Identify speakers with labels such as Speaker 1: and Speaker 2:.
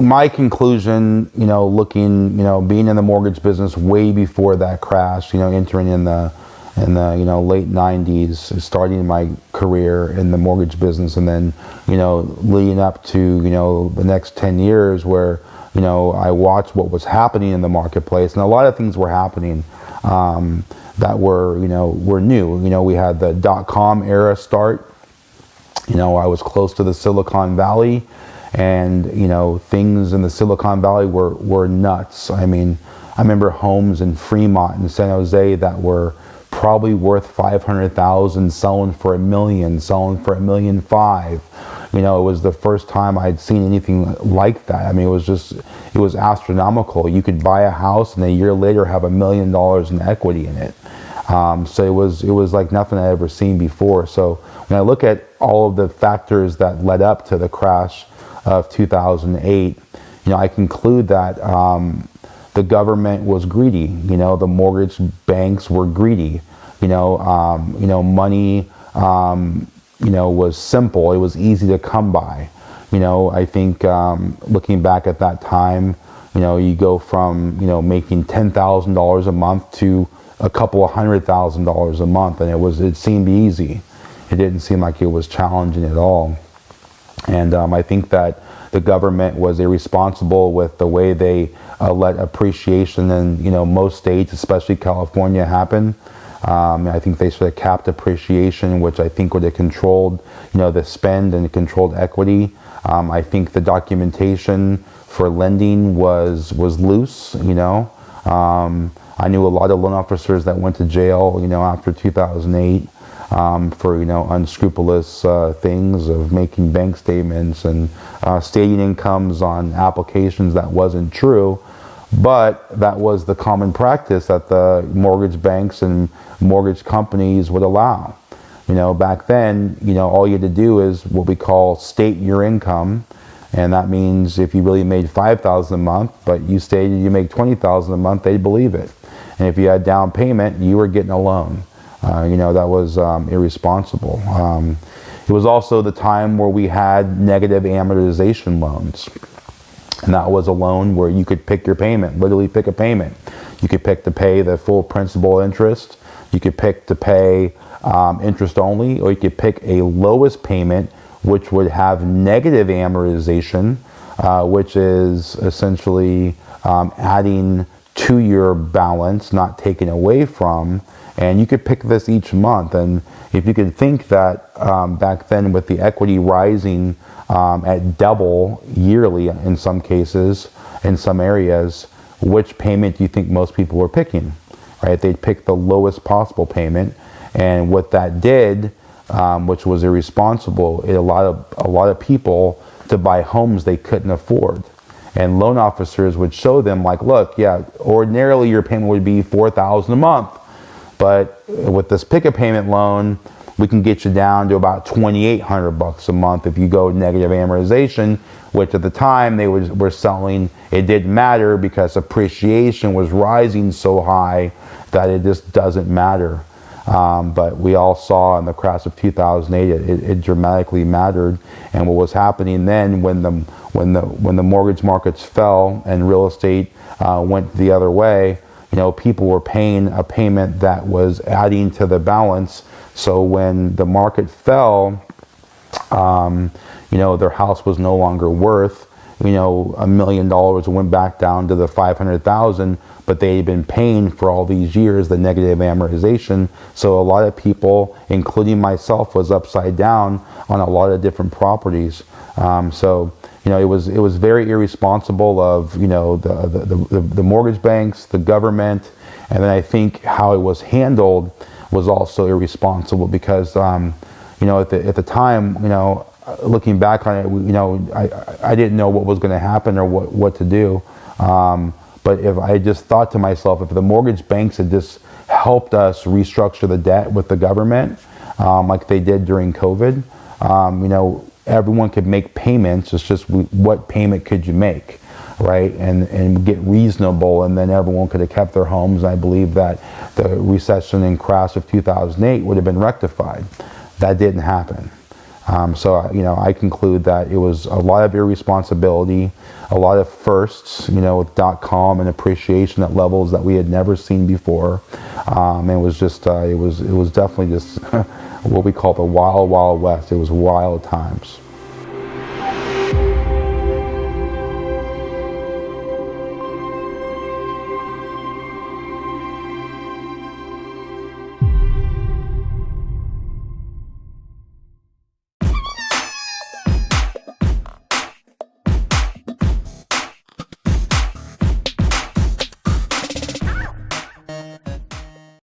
Speaker 1: my conclusion, looking, being in the mortgage business way before that crash, entering in the late 90s, starting my career in the mortgage business, and then leading up to the next 10 years where I watched what was happening in the marketplace, and a lot of things were happening that were new. We had the .com era start. I was close to the Silicon Valley, and things in the Silicon Valley were nuts. I mean, I remember homes in Fremont and San Jose that were probably worth $500,000 selling for $1 million, selling for $1.5 million. It was the first time I'd seen anything like that. I mean, it was astronomical. You could buy a house and a year later have $1 million in equity in it. So it was like nothing I'd ever seen before. So when I look at all of the factors that led up to the crash of 2008, I conclude that the government was greedy. The mortgage banks were greedy. Money, was simple. It was easy to come by. I think looking back at that time, you go from making $10,000 a month to a couple of $100,000 a month, and it seemed easy. It didn't seem like it was challenging at all. And I think that the government was irresponsible with the way they let appreciation in most states, especially California, happen. I think they should have capped appreciation, which I think would have controlled the spend and controlled equity. I think the documentation for lending was loose. I knew a lot of loan officers that went to jail after 2008 for unscrupulous things of making bank statements and stating incomes on applications that wasn't true. But that was the common practice that the mortgage banks and mortgage companies would allow. Back then, all you had to do is what we call state your income. And that means if you really made $5,000 a month, but you stated you make $20,000 a month, they'd believe it. And if you had down payment, you were getting a loan. That was irresponsible. It was also the time where we had negative amortization loans. And that was a loan where you could pick your payment, literally pick a payment. You could pick to pay the full principal interest. You could pick to pay interest only, or you could pick a lowest payment, which would have negative amortization, which is essentially adding to your balance, not taken away from. And you could pick this each month. And if you could think that back then with the equity rising at double yearly in some cases, in some areas, which payment do you think most people were picking? Right? They'd pick the lowest possible payment. And what that did, which was irresponsible, it allowed a lot of people to buy homes they couldn't afford. And loan officers would show them like, look, yeah, ordinarily your payment would be $4,000 a month. But with this pick-a-payment loan, we can get you down to about $2,800 a month if you go negative amortization, which at the time they were selling, it didn't matter because appreciation was rising so high that it just doesn't matter. But we all saw in the crash of 2008, it dramatically mattered. And what was happening then when the mortgage markets fell and real estate went the other way, people were paying a payment that was adding to the balance. So when the market fell, their house was no longer worth, $1 million. It went back down to the $500,000, but they had been paying for all these years the negative amortization. So a lot of people, including myself, was upside down on a lot of different properties. It was very irresponsible of the mortgage banks, the government, and then I think how it was handled was also irresponsible because at the time, looking back on it, I didn't know what was going to happen or what to do. But if I just thought to myself, if the mortgage banks had just helped us restructure the debt with the government, like they did during COVID, everyone could make payments. It's just what payment could you make, right? And get reasonable, and then everyone could have kept their homes. I believe that the recession and crash of 2008 would have been rectified. That didn't happen. I conclude that it was a lot of irresponsibility. a lot of firsts, with .com and appreciation at levels that we had never seen before. And it was just, it was definitely just what we call the wild, wild west. It was wild times.